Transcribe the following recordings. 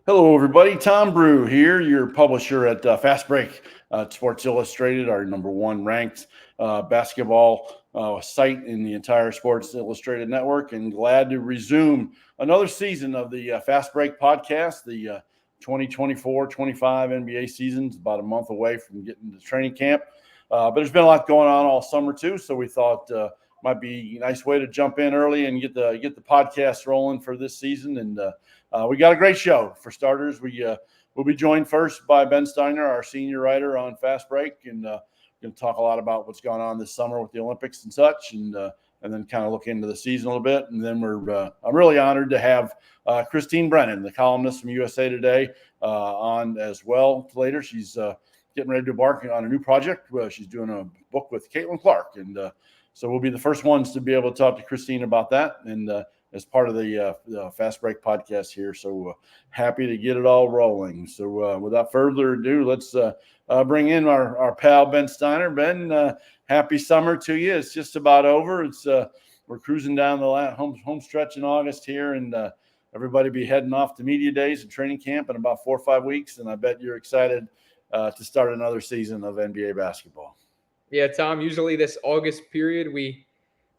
Hello, everybody. Tom Brew here, your publisher at Fastbreak, Sports Illustrated, our number one ranked basketball site in the entire Sports Illustrated network. And glad to resume another season of the Fast Break podcast. The 2024-25 NBA season is about a month away from getting to training camp. But there's been a lot going on all summer, too. So we thought might be a nice way to jump in early and get the podcast rolling for this season. And we got a great show. For starters, we'll be joined first by Ben Steiner, our senior writer on Fast Break, and going to talk a lot about what's going on this summer with the Olympics and such, and then kind of look into the season a little bit. And then I'm really honored to have Christine Brennan, the columnist from USA Today, on as well later. She's getting ready to embark on a new project. She's doing a book with Caitlin Clark, and so we'll be the first ones to be able to talk to Christine about that. And as part of the Fast Break podcast here. So happy to get it all rolling. So without further ado, let's bring in our pal, Ben Steiner. Ben, happy summer to you. It's just about over. We're cruising down the home stretch in August here, and everybody be heading off to media days and training camp in about 4 or 5 weeks. And I bet you're excited to start another season of NBA basketball. Yeah, Tom, usually this August period, we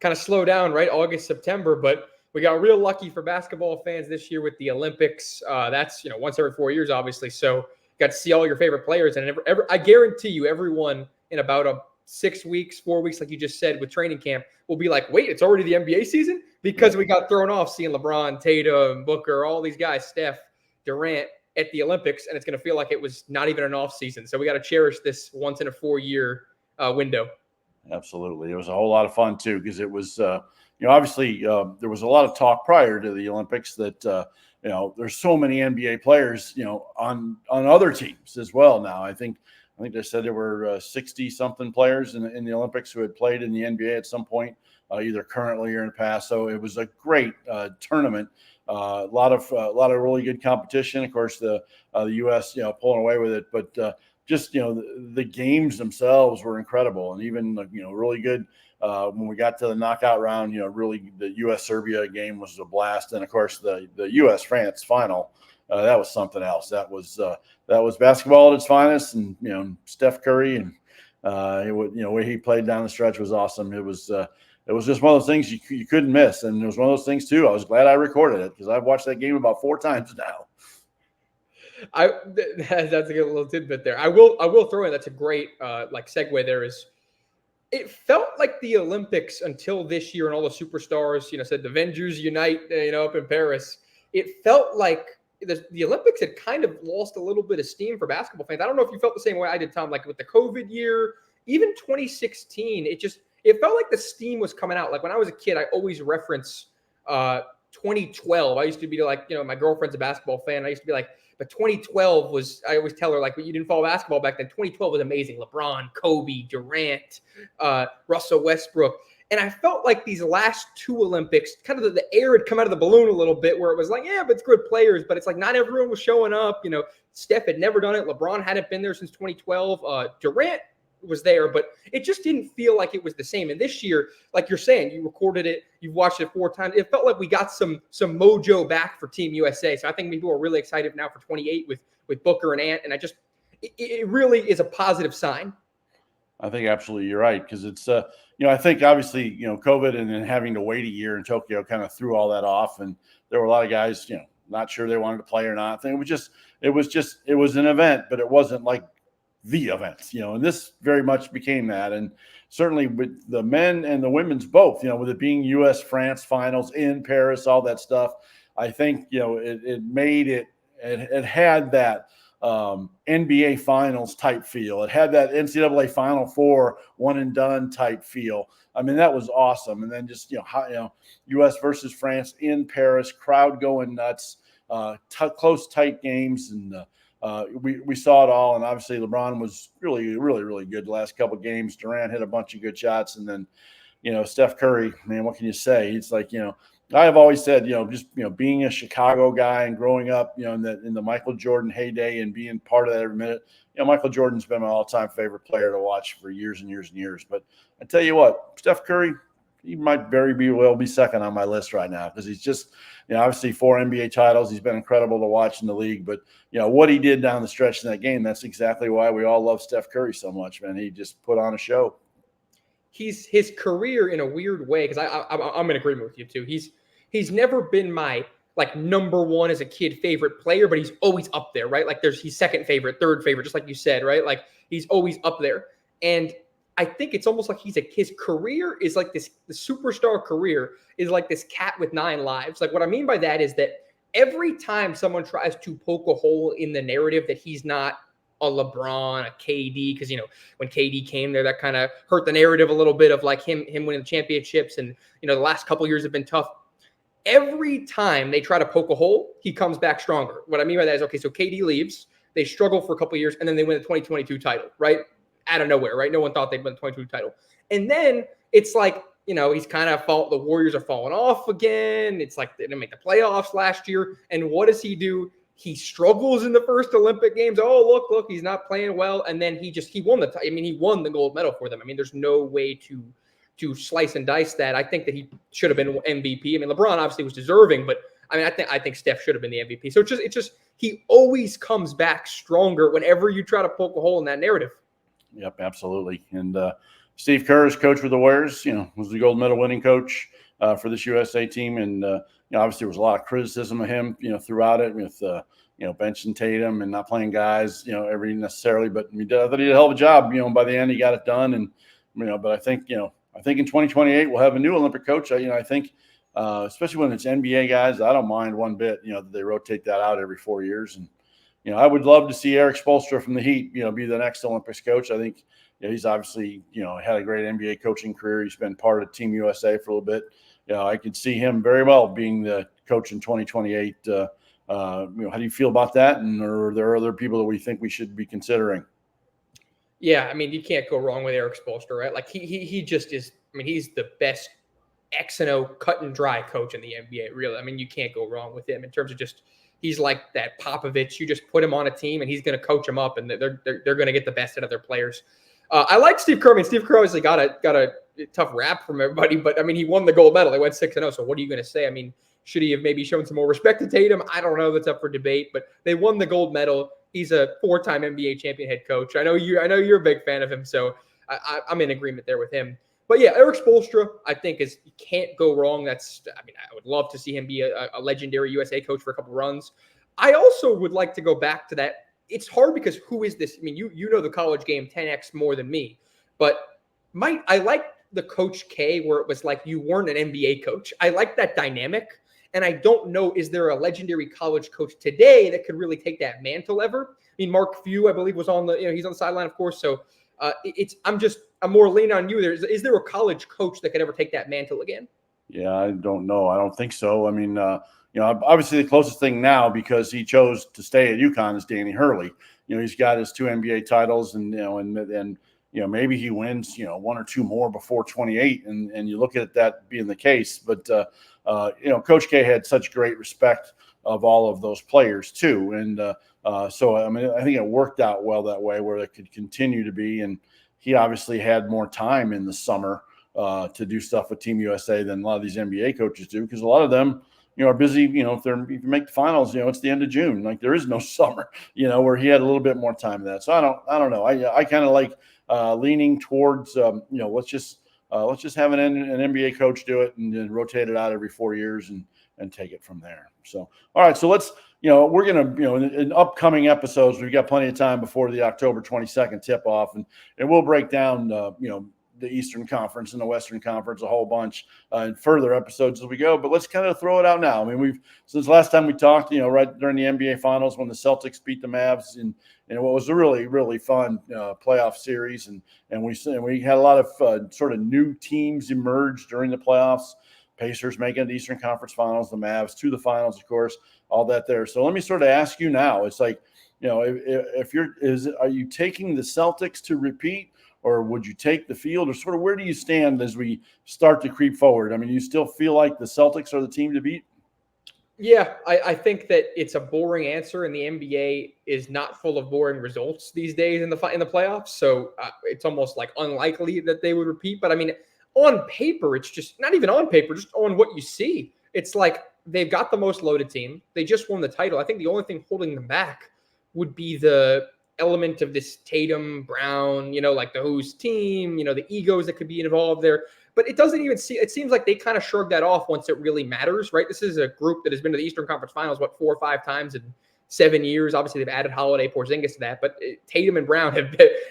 kind of slow down, right? August, September, but we got real lucky for basketball fans this year with the Olympics. That's once every 4 years, obviously. So got to see all your favorite players, and I guarantee you, everyone in about 6 weeks, 4 weeks, like you just said, with training camp, will be like, "Wait, it's already the NBA season?" Because we got thrown off seeing LeBron, Tatum, Booker, all these guys, Steph, Durant at the Olympics, and it's going to feel like it was not even an off season. So we got to cherish this once in a 4-year window. Absolutely, it was a whole lot of fun too, because it was. Obviously, there was a lot of talk prior to the Olympics that there's so many NBA players, on other teams as well. Now, I think they said there were 60 something players in the Olympics who had played in the NBA at some point, either currently or in the past. So it was a great tournament. A lot of really good competition. Of course, the U.S. pulling away with it, but just the games themselves were incredible, and even really good. When we got to the knockout round, really the U.S.-Serbia game was a blast. And, of course, the U.S.-France final, that was something else. That was basketball at its finest. And, Steph Curry and, the way he played down the stretch was awesome. It was just one of those things you couldn't miss. And it was one of those things, too. I was glad I recorded it because I've watched that game about 4 times now. That's a good little tidbit there. I will throw in, that's a great segue there is, it felt like the Olympics until this year and all the superstars, said the Avengers unite, up in Paris. It felt like the Olympics had kind of lost a little bit of steam for basketball fans. I don't know if you felt the same way I did, Tom, like with the COVID year, even 2016, it felt like the steam was coming out. Like when I was a kid, I always reference 2012. I used to be like, my girlfriend's a basketball fan. I used to be like, but 2012 was, I always tell her, like, but you didn't follow basketball back then. 2012 was amazing. LeBron, Kobe, Durant, Russell Westbrook. And I felt like these last 2 Olympics, kind of the air had come out of the balloon a little bit where it was like, yeah, but it's good players. But it's like not everyone was showing up. Steph had never done it. LeBron hadn't been there since 2012. Durant was there, but it just didn't feel like it was the same. And this year, like you're saying, you recorded it, you've watched it 4 times. It felt like we got some mojo back for Team USA. So I think people are really excited now for 28 with Booker and Ant. And it really is a positive sign. I think absolutely you're right, because it's I think obviously COVID and then having to wait a year in Tokyo kind of threw all that off, and there were a lot of guys not sure they wanted to play or not. I think it was an event, but it wasn't like the events, and this very much became that. And certainly with the men and the women's both, with it being U.S.-France finals in Paris, all that stuff, I think, it made it had that NBA finals type feel. It had that NCAA Final Four one and done type feel. I mean, that was awesome. And then just, U.S. versus France in Paris, crowd going nuts, close, tight games. And, we saw it all, and obviously LeBron was really, really, really good the last couple of games. Durant hit a bunch of good shots, and then, Steph Curry, man, what can you say? It's like, I have always said, just being a Chicago guy and growing up, in the Michael Jordan heyday and being part of that every minute. Michael Jordan's been my all-time favorite player to watch for years and years and years. But I tell you what, Steph Curry, he might very well be second on my list right now because he's just, obviously 4 NBA titles. He's been incredible to watch in the league. But, what he did down the stretch in that game, that's exactly why we all love Steph Curry so much, man. He just put on a show. His career in a weird way, because I'm in agreement with you too. He's never been my like number one as a kid favorite player, but he's always up there, right? Like he's second favorite, third favorite, just like you said, right? Like he's always up there. And I think it's almost like his career is like this, the superstar career is like this cat with 9 lives. Like what I mean by that is that every time someone tries to poke a hole in the narrative that he's not a LeBron, a KD, because when KD came there, that kind of hurt the narrative a little bit of like him winning the championships, and the last couple of years have been tough. Every time they try to poke a hole, he comes back stronger. What I mean by that is, okay, so KD leaves, they struggle for a couple of years, and then they win the 2022 title, right? Out of nowhere, right? No one thought they'd win the 2022 title. And then it's like, he's kind of the Warriors are falling off again. It's like they didn't make the playoffs last year. And what does he do? He struggles in the first Olympic Games. Oh, look, he's not playing well. And then he won he won the gold medal for them. I mean, there's no way to slice and dice that. I think that he should have been MVP. I mean, LeBron obviously was deserving, but I mean, I think Steph should have been the MVP. So it's just he always comes back stronger whenever you try to poke a hole in that narrative. Yep, absolutely. And Steve Kerr is coach for the Warriors. Was the gold medal winning coach for this USA team, and obviously there was a lot of criticism of him, throughout it with benching Tatum and not playing guys, every necessarily. But I thought he did a hell of a job. By the end he got it done, and but I think in 2028 we'll have a new Olympic coach. I think especially when it's NBA guys, I don't mind one bit. That they rotate that out every 4 years, and I would love to see Eric Spoelstra from the Heat, be the next Olympics coach. I think he's obviously had a great NBA coaching career. He's been part of Team USA for a little bit. I could see him very well being the coach in 2028. How do you feel about that? And are there other people that we think we should be considering? Yeah, I mean, you can't go wrong with Eric Spoelstra, right? Like he just is. I mean, he's the best X and O cut and dry coach in the NBA. Really, I mean, you can't go wrong with him in terms of just. He's like that Popovich. You just put him on a team, and he's going to coach them up, and they're going to get the best out of their players. I like Steve Kerr. I mean, Steve Kerr obviously got a tough rap from everybody, but I mean, he won the gold medal. They went 6-0. So what are you going to say? I mean, should he have maybe shown some more respect to Tatum? I don't know. That's up for debate. But they won the gold medal. He's a 4-time NBA champion head coach. I know you're a big fan of him, so I'm in agreement there with him. But yeah, Eric Spoelstra, I think you can't go wrong. I would love to see him be a legendary USA coach for a couple runs. I also would like to go back to that. It's hard because who is this? I mean, you know the college game 10x more than me, but I like the Coach K where it was like you weren't an NBA coach. I like that dynamic, and I don't know, is there a legendary college coach today that could really take that mantle ever? I mean, Mark Few, I believe, was on he's on the sideline, of course. So I'm more leaning on you there. Is there a college coach that could ever take that mantle again? Yeah, I don't know. I don't think so. I mean, obviously the closest thing now, because he chose to stay at UConn, is Danny Hurley. He's got his 2 NBA titles, and maybe he wins 1 or 2 more before 28, and you look at that being the case. But Coach K had such great respect of all of those players too, and so I mean, I think it worked out well that way, where it could continue to be. And he obviously had more time in the summer to do stuff with Team USA than a lot of these NBA coaches do, because a lot of them are busy. If you make the finals, it's the end of June. Like, there is no summer, where he had a little bit more time than that. So I don't know. I kind of like leaning towards let's just have an NBA coach do it, and then rotate it out every 4 years and take it from there. So all right, so let's we're gonna in upcoming episodes, we've got plenty of time before the October 22nd tip off, and we'll break down the Eastern Conference and the Western Conference a whole bunch in further episodes as we go. But let's kind of throw it out now. I mean, since last time we talked, right during the NBA Finals when the Celtics beat the Mavs in what was a really, really fun playoff series, and we had a lot of sort of new teams emerge during the playoffs. Pacers making the Eastern Conference Finals, the Mavs to the finals, of course, all that there. So let me sort of ask you now. It's like, are you taking the Celtics to repeat? Or would you take the field, or sort of where do you stand as we start to creep forward? I mean, you still feel like the Celtics are the team to beat? Yeah, I think that it's a boring answer, and the NBA is not full of boring results these days in the playoffs. So it's almost like unlikely that they would repeat. But I mean, on paper, it's just not even on paper, just on what you see. It's like they've got the most loaded team. They just won the title. I think the only thing holding them back would be the element of this Tatum, Brown, like the who's team, the egos that could be involved there. But it doesn't even see, it seems like they kind of shrug that off once it really matters, right? This is a group that has been to the Eastern Conference Finals, 4 or 5 times in 7 years. Obviously, they've added Holiday, Porzingis to that, but Tatum and Brown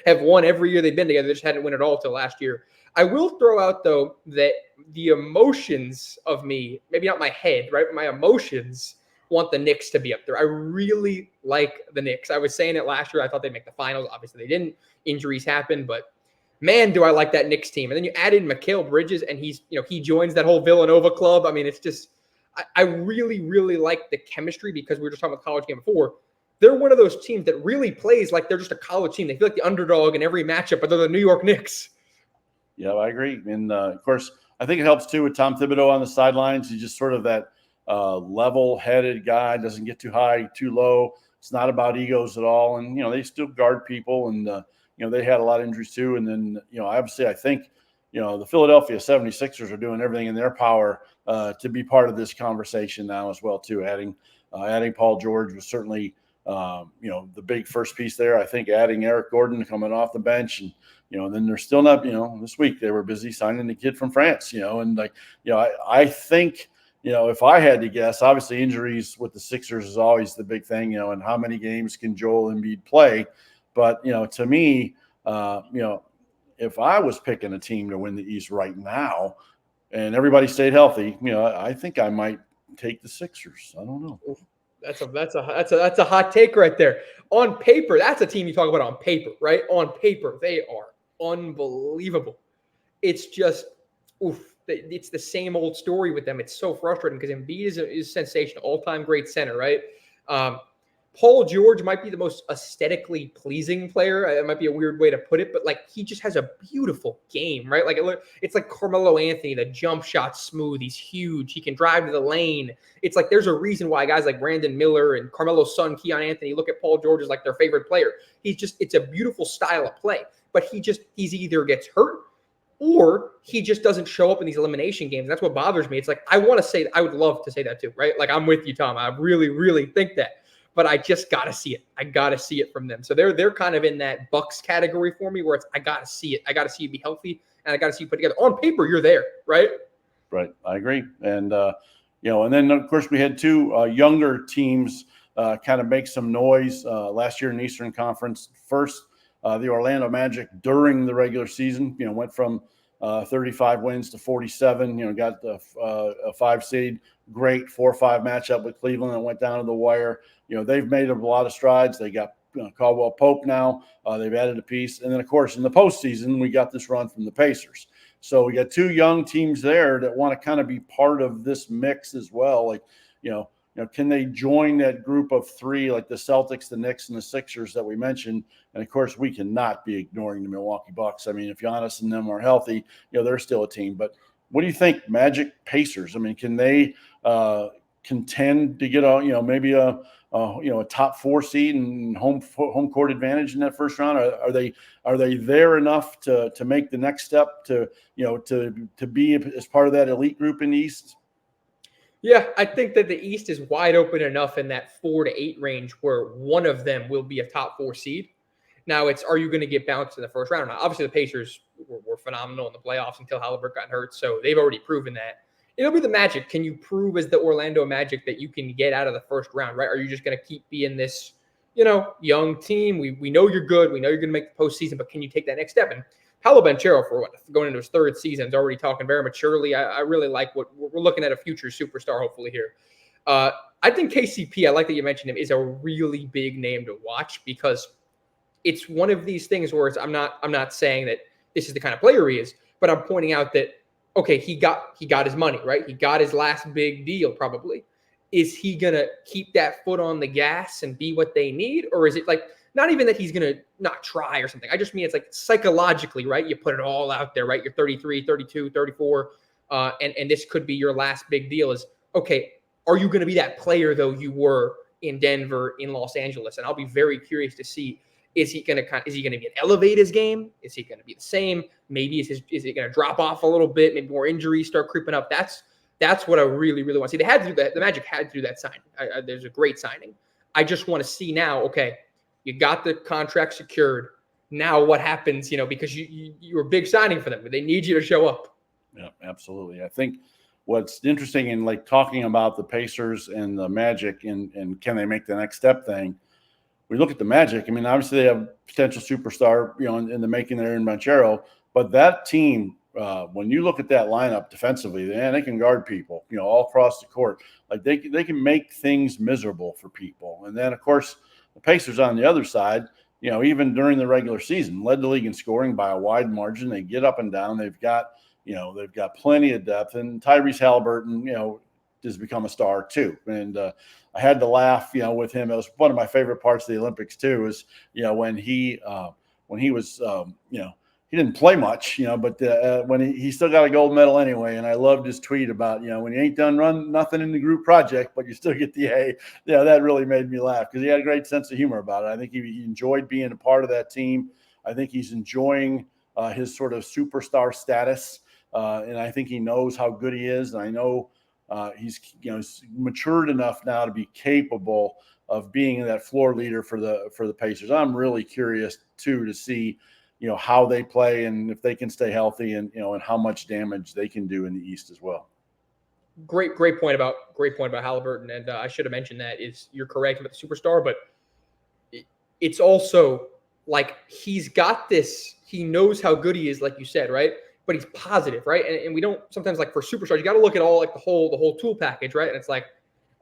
have won every year they've been together. They just hadn't won it all till last year. I will throw out, though, that the emotions of me, maybe not my head, right? My emotions want the Knicks to be up there. I really like the Knicks. I was saying it last year. I thought they'd make the finals. Obviously, they didn't. Injuries happen, but man, do I like that Knicks team. And then you add in Mikal Bridges, and he joins that whole Villanova club. I mean, it's just, I really, really like the chemistry because we were just talking about the college game before. They're one of those teams that really plays like they're just a college team. They feel like the underdog in every matchup, but they're the New York Knicks. Yeah, I agree. And of course, I think it helps too with Tom Thibodeau on the sidelines. He's just sort of that level-headed guy, doesn't get too high, too low. It's not about egos at all. And, they still guard people. And, they had a lot of injuries too. And then, obviously I think, the Philadelphia 76ers are doing everything in their power to be part of this conversation now as well too. Adding Paul George was certainly, the big first piece there. I think adding Eric Gordon coming off the bench and, then they're still not, this week they were busy signing the kid from France, and I think, if I had to guess, obviously injuries with the Sixers is always the big thing, and how many games can Joel Embiid play? But, to me, if I was picking a team to win the East right now and everybody stayed healthy, I think I might take the Sixers. I don't know. That's a hot take right there. On paper, that's a team you talk about on paper, right? On paper, they are unbelievable. It's just, it's the same old story with them. It's so frustrating because Embiid is sensational, all-time great center, right? Paul George might be the most aesthetically pleasing player. It might be a weird way to put it, but he just has a beautiful game, right? It's like Carmelo Anthony. The jump shot's smooth. He's huge. He can drive to the lane. It's like there's a reason why guys like Brandon Miller and Carmelo's son, Keon Anthony, look at Paul George as like their favorite player. It's a beautiful style of play, but he's either gets hurt or he just doesn't show up in these elimination games. That's what bothers me. It's like, I would love to say that too, right? I'm with you, Tom. I really, really think that. But I just got to see it. I got to see it from them. So they're kind of in that Bucks category for me where I got to see it. I got to see you be healthy, and I got to see you put together. On paper, you're there, right? Right. I agree. And, and then, of course, we had 2 younger teams kind of make some noise last year in the Eastern Conference. First, the Orlando Magic during the regular season, went from 35 wins to 47, got a 5 seed, great 4-5 matchup with Cleveland that went down to the wire. They've made a lot of strides. They got Caldwell Pope now. They've added a piece. And then, of course, in the postseason, we got this run from the Pacers. So we got 2 young teams there that want to kind of be part of this mix as well. Can they join that group of 3, like the Celtics, the Knicks, and the Sixers that we mentioned? And, of course, we cannot be ignoring the Milwaukee Bucks. I mean, if Giannis and them are healthy, they're still a team. But what do you think, Magic, Pacers? I mean, can they contend to get maybe a top 4 seed and home court advantage in that first round? Are they there enough to make the next step to be as part of that elite group in the East? Yeah, I think that the East is wide open enough in that 4 to 8 range where one of them will be a top 4 seed. Now, are you going to get bounced in the first round? Now, obviously, the Pacers were phenomenal in the playoffs until Halliburton got hurt, so they've already proven that. It'll be the Magic. Can you prove as the Orlando Magic that you can get out of the first round, right? Are you just going to keep being this, young team? We know you're good. We know you're going to make the postseason, but can you take that next step? And Paolo Banchero, going into his 3rd season, is already talking very maturely. I really like what we're looking at, a future superstar, hopefully, here. I think KCP, I like that you mentioned him, is a really big name to watch because it's one of these things where I'm not saying that this is the kind of player he is, but I'm pointing out that, okay, he got his money, right? He got his last big deal probably. Is he going to keep that foot on the gas and be what they need? Or is it not even that he's going to not try or something. I just mean it's psychologically, right? You put it all out there, right? You're 33, 32, 34, and this could be your last big deal is, okay, are you going to be that player, though, you were in Denver, in Los Angeles? And I'll be very curious to see Is he going to elevate his game? Is he going to be the same? Maybe is it going to drop off a little bit? Maybe more injuries start creeping up. That's what I really, really want to see. They had to do that. The Magic had to do that signing. There's a great signing. I just want to see now, okay, you got the contract secured. Now what happens, because you were a big signing for them. They need you to show up. Yeah, absolutely. I think what's interesting in like talking about the Pacers and the Magic and can they make the next step thing, we look at the Magic. I mean, obviously they have potential superstar, in the making there in Banchero, but that team, when you look at that lineup defensively, man, they can guard people, all across the court. Like they can make things miserable for people. And then of course the Pacers on the other side, even during the regular season, led the league in scoring by a wide margin. They get up and down. They've got plenty of depth, and Tyrese Halliburton, has become a star too. And I had to laugh, with him. It was one of my favorite parts of the Olympics too. Is when he was, he didn't play much, but when he still got a gold medal anyway. And I loved his tweet about, when you ain't done run nothing in the group project, but you still get the A. Yeah, that really made me laugh because he had a great sense of humor about it. I think he enjoyed being a part of that team. I think he's enjoying his sort of superstar status. And I think he knows how good he is. And I know he's matured enough now to be capable of being that floor leader for the Pacers. I'm really curious too to see how they play and if they can stay healthy and and how much damage they can do in the East as well. Great point about Halliburton, and I should have mentioned that. Is you're correct about the superstar, but it's also like he's got this. He knows how good he is, like you said, right? But he's positive, right? And we don't sometimes, like for superstars, you got to look at all like the whole tool package, right? And it's like,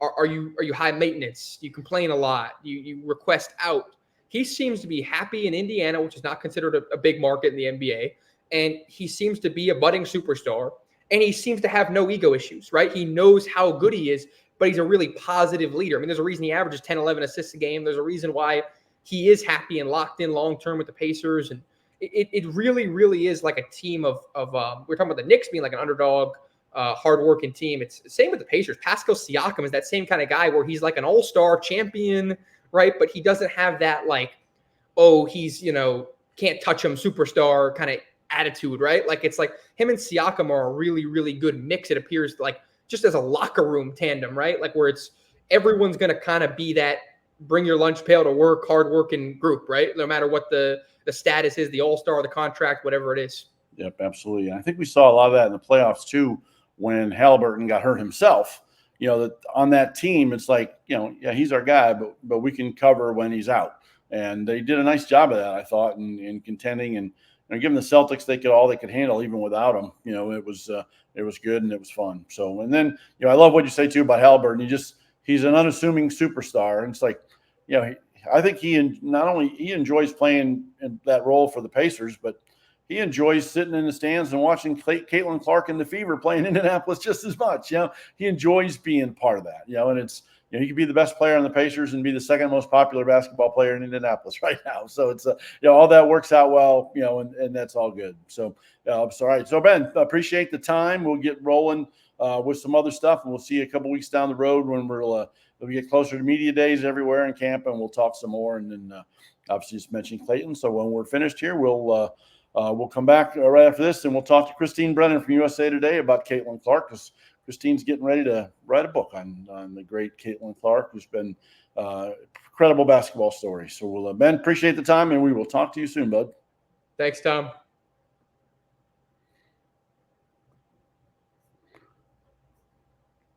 are you high maintenance? You complain a lot. You request out. He seems to be happy in Indiana, which is not considered a big market in the NBA, and he seems to be a budding superstar. And he seems to have no ego issues, right? He knows how good he is, but he's a really positive leader. I mean, there's a reason he averages 10, 11 assists a game. There's a reason why he is happy and locked in long term with the Pacers, and it really, really is like a team of we're talking about the Knicks being like an underdog, hardworking team. It's the same with the Pacers. Pascal Siakam is that same kind of guy where he's like an all-star champion, right? But he doesn't have that like, oh, he's, can't touch him superstar kind of attitude, right? Like it's like him and Siakam are a really, really good mix. It appears like just as a locker room tandem, right? Like where it's everyone's going to kind of be that bring your lunch pail to work, hardworking group, right? No matter what the status is, the all-star, the contract, whatever it is. Yep, absolutely. And I think we saw a lot of that in the playoffs too when Halliburton got hurt himself. That on that team, it's like, yeah, he's our guy, but we can cover when he's out. And they did a nice job of that, I thought, in contending and given the Celtics they could handle even without him. It was good and it was fun. So, and then I love what you say too about Halliburton. He's an unassuming superstar, and it's like, I think he not only he enjoys playing in that role for the Pacers, but he enjoys sitting in the stands and watching Caitlin Clark and the Fever playing in Indianapolis just as much. He enjoys being part of that. And it's he could be the best player on the Pacers and be the second most popular basketball player in Indianapolis right now. So it's all that works out well. And that's all good. So all right. So Ben, appreciate the time. We'll get rolling with some other stuff, and we'll see you a couple weeks down the road when we get closer to media days everywhere in camp, and we'll talk some more. And then obviously just mentioned Clayton. So when we're finished here, we'll come back right after this, and we'll talk to Christine Brennan from USA Today about Caitlin Clark, because Christine's getting ready to write a book on the great Caitlin Clark, who's been incredible basketball story. So Ben, appreciate the time, and we will talk to you soon, bud. Thanks, Tom.